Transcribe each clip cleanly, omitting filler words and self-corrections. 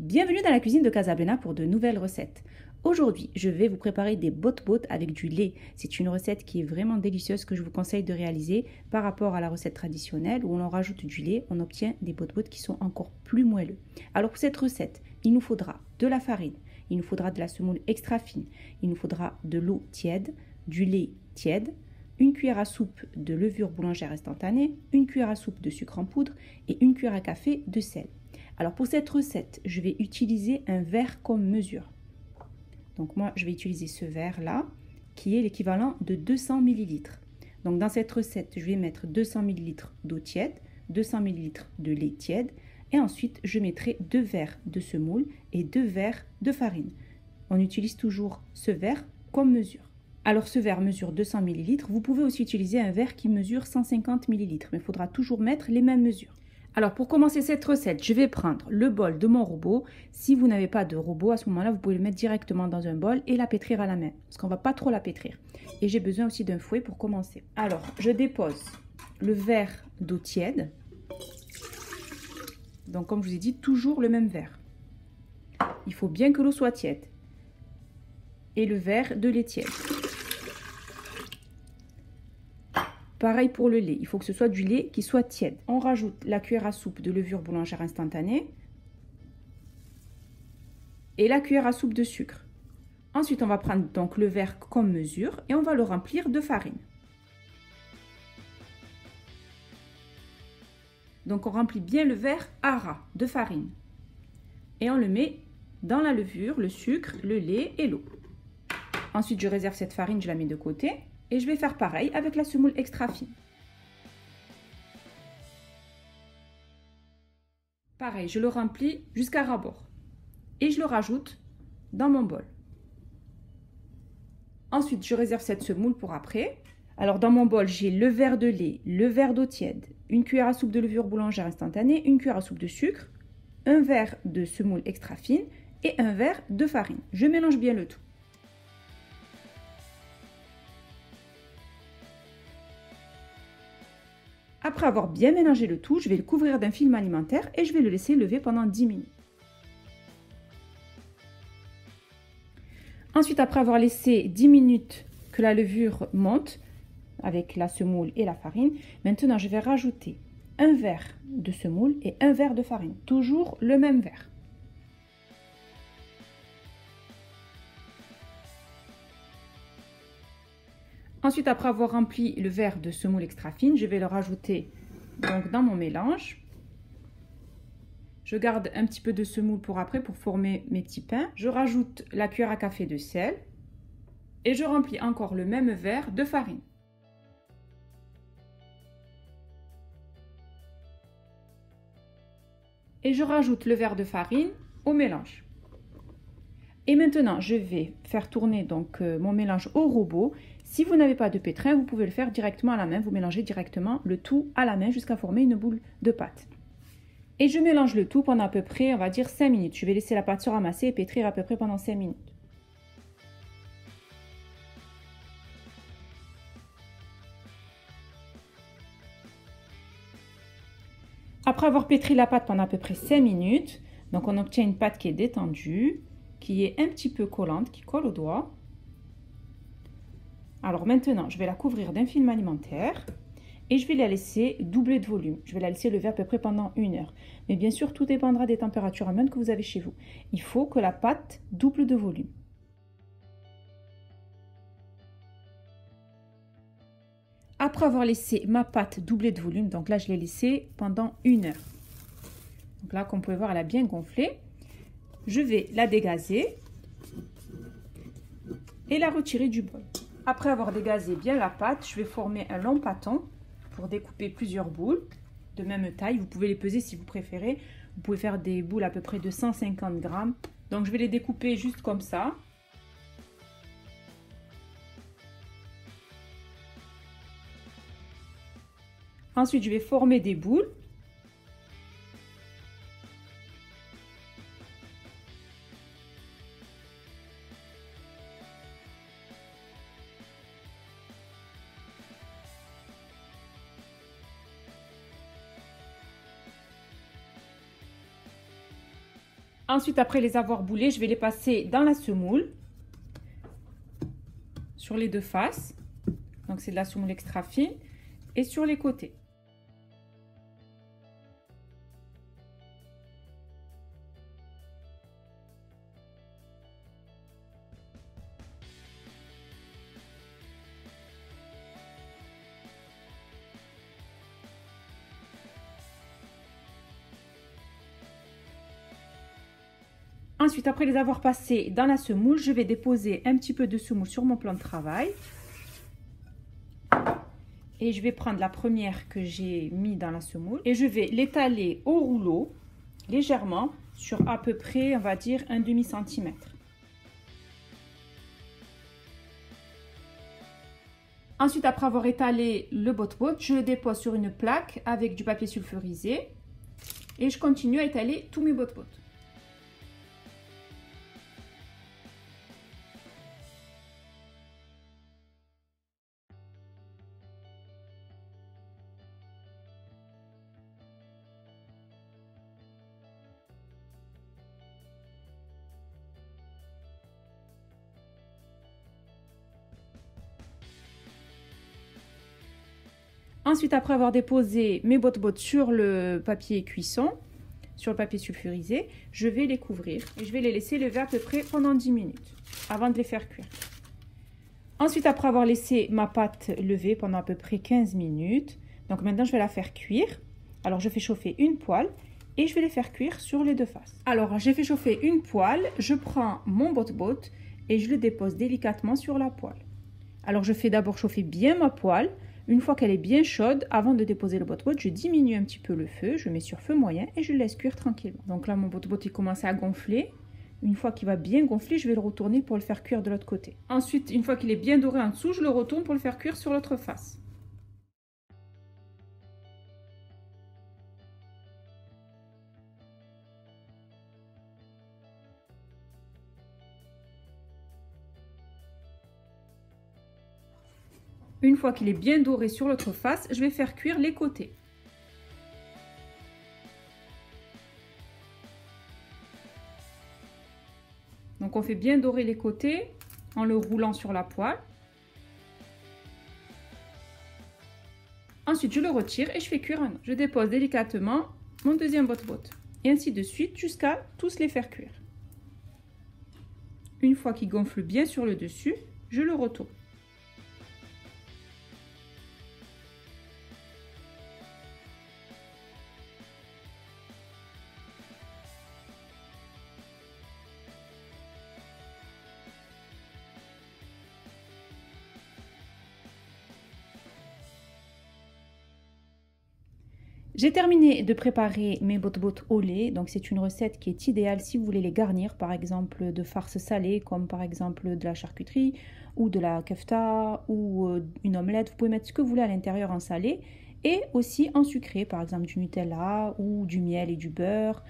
Bienvenue dans la cuisine de Casablanca pour de nouvelles recettes. Aujourd'hui, je vais vous préparer des bot-bot avec du lait. C'est une recette qui est vraiment délicieuse que je vous conseille de réaliser par rapport à la recette traditionnelle où on en rajoute du lait, on obtient des bot-bot qui sont encore plus moelleux. Alors pour cette recette, il nous faudra de la farine, il nous faudra de la semoule extra fine, il nous faudra de l'eau tiède, du lait tiède, une cuillère à soupe de levure boulangère instantanée, une cuillère à soupe de sucre en poudre et une cuillère à café de sel. Alors pour cette recette, je vais utiliser un verre comme mesure. Donc moi, je vais utiliser ce verre-là, qui est l'équivalent de 200 ml. Donc dans cette recette, je vais mettre 200 ml d'eau tiède, 200 ml de lait tiède, et ensuite je mettrai 2 verres de semoule et 2 verres de farine. On utilise toujours ce verre comme mesure. Alors ce verre mesure 200 ml, vous pouvez aussi utiliser un verre qui mesure 150 ml, mais il faudra toujours mettre les mêmes mesures. Alors pour commencer cette recette, je vais prendre le bol de mon robot. Si vous n'avez pas de robot, à ce moment-là, vous pouvez le mettre directement dans un bol et la pétrir à la main, parce qu'on ne va pas trop la pétrir. Et j'ai besoin aussi d'un fouet pour commencer. Alors, je dépose le verre d'eau tiède. Donc comme je vous ai dit, toujours le même verre. Il faut bien que l'eau soit tiède. Et le verre de lait tiède. Pareil pour le lait, il faut que ce soit du lait qui soit tiède. On rajoute la cuillère à soupe de levure boulangère instantanée et la cuillère à soupe de sucre. Ensuite, on va prendre donc le verre comme mesure et on va le remplir de farine. Donc on remplit bien le verre à ras de farine et on le met dans la levure, le sucre, le lait et l'eau. Ensuite, je réserve cette farine, je la mets de côté. Et je vais faire pareil avec la semoule extra fine. Pareil, je le remplis jusqu'à ras-bord. Et je le rajoute dans mon bol. Ensuite, je réserve cette semoule pour après. Alors dans mon bol, j'ai le verre de lait, le verre d'eau tiède, une cuillère à soupe de levure boulangère instantanée, une cuillère à soupe de sucre, un verre de semoule extra fine et un verre de farine. Je mélange bien le tout. Après avoir bien mélangé le tout, je vais le couvrir d'un film alimentaire et je vais le laisser lever pendant 10 minutes. Ensuite, après avoir laissé 10 minutes que la levure monte avec la semoule et la farine, maintenant je vais rajouter un verre de semoule et un verre de farine, toujours le même verre. Ensuite, après avoir rempli le verre de semoule extra fine, je vais le rajouter donc dans mon mélange. Je garde un petit peu de semoule pour après pour former mes petits pains. Je rajoute la cuillère à café de sel et je remplis encore le même verre de farine. Et je rajoute le verre de farine au mélange. Et maintenant, je vais faire tourner donc mon mélange au robot. Si vous n'avez pas de pétrin, vous pouvez le faire directement à la main. Vous mélangez directement le tout à la main jusqu'à former une boule de pâte. Et je mélange le tout pendant à peu près, on va dire 5 minutes. Je vais laisser la pâte se ramasser et pétrir à peu près pendant 5 minutes. Après avoir pétri la pâte pendant à peu près 5 minutes, donc on obtient une pâte qui est détendue, qui est un petit peu collante, qui colle au doigt. Alors maintenant, je vais la couvrir d'un film alimentaire et je vais la laisser doubler de volume. Je vais la laisser lever à peu près pendant 1 heure. Mais bien sûr, tout dépendra des températures ambiantes que vous avez chez vous. Il faut que la pâte double de volume. Après avoir laissé ma pâte doubler de volume, donc là je l'ai laissée pendant 1 heure. Donc là, comme vous pouvez voir, elle a bien gonflé. Je vais la dégazer et la retirer du bol. Après avoir dégazé bien la pâte, je vais former un long pâton pour découper plusieurs boules de même taille. Vous pouvez les peser si vous préférez. Vous pouvez faire des boules à peu près de 150 grammes. Donc je vais les découper juste comme ça. Ensuite, je vais former des boules. Ensuite, après les avoir boulés, je vais les passer dans la semoule sur les deux faces. Donc, c'est de la semoule extra fine et sur les côtés. Ensuite, après les avoir passés dans la semoule, je vais déposer un petit peu de semoule sur mon plan de travail. Et je vais prendre la première que j'ai mis dans la semoule et je vais l'étaler au rouleau, légèrement, sur à peu près, on va dire, un demi-centimètre. Ensuite, après avoir étalé le bot-bot, je le dépose sur une plaque avec du papier sulfurisé et je continue à étaler tous mes bot-bot. Ensuite, après avoir déposé mes bot-bot sur le papier cuisson, sur le papier sulfurisé, je vais les couvrir et je vais les laisser lever à peu près pendant 10 minutes avant de les faire cuire. Ensuite, après avoir laissé ma pâte lever pendant à peu près 15 minutes, donc maintenant je vais la faire cuire. Alors, je fais chauffer une poêle et je vais les faire cuire sur les deux faces. Alors, j'ai fait chauffer une poêle, je prends mon bot-bot et je le dépose délicatement sur la poêle. Alors, je fais d'abord chauffer bien ma poêle. Une fois qu'elle est bien chaude, avant de déposer le bot-bot, je diminue un petit peu le feu, je mets sur feu moyen et je le laisse cuire tranquillement. Donc là, mon bot-bot, il commence à gonfler. Une fois qu'il va bien gonfler, je vais le retourner pour le faire cuire de l'autre côté. Ensuite, une fois qu'il est bien doré en dessous, je le retourne pour le faire cuire sur l'autre face. Une fois qu'il est bien doré sur l'autre face, je vais faire cuire les côtés. Donc on fait bien dorer les côtés en le roulant sur la poêle. Ensuite, je le retire et je fais cuire un autre. Je dépose délicatement mon deuxième bot-bot. Et ainsi de suite jusqu'à tous les faire cuire. Une fois qu'il gonfle bien sur le dessus, je le retourne. J'ai terminé de préparer mes bot-bot au lait, donc c'est une recette qui est idéale si vous voulez les garnir, par exemple de farces salées, comme par exemple de la charcuterie, ou de la kefta, ou une omelette. Vous pouvez mettre ce que vous voulez à l'intérieur en salé, et aussi en sucré, par exemple du Nutella, ou du miel et du beurre,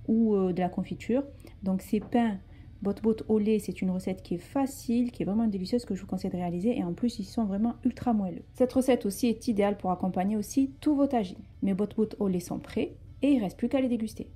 ou de la confiture. Donc ces pains bot-bot au lait, c'est une recette qui est facile, qui est vraiment délicieuse, que je vous conseille de réaliser. Et en plus, ils sont vraiment ultra moelleux. Cette recette aussi est idéale pour accompagner aussi tous vos tagines. Mes bot-bot au lait sont prêts et il ne reste plus qu'à les déguster.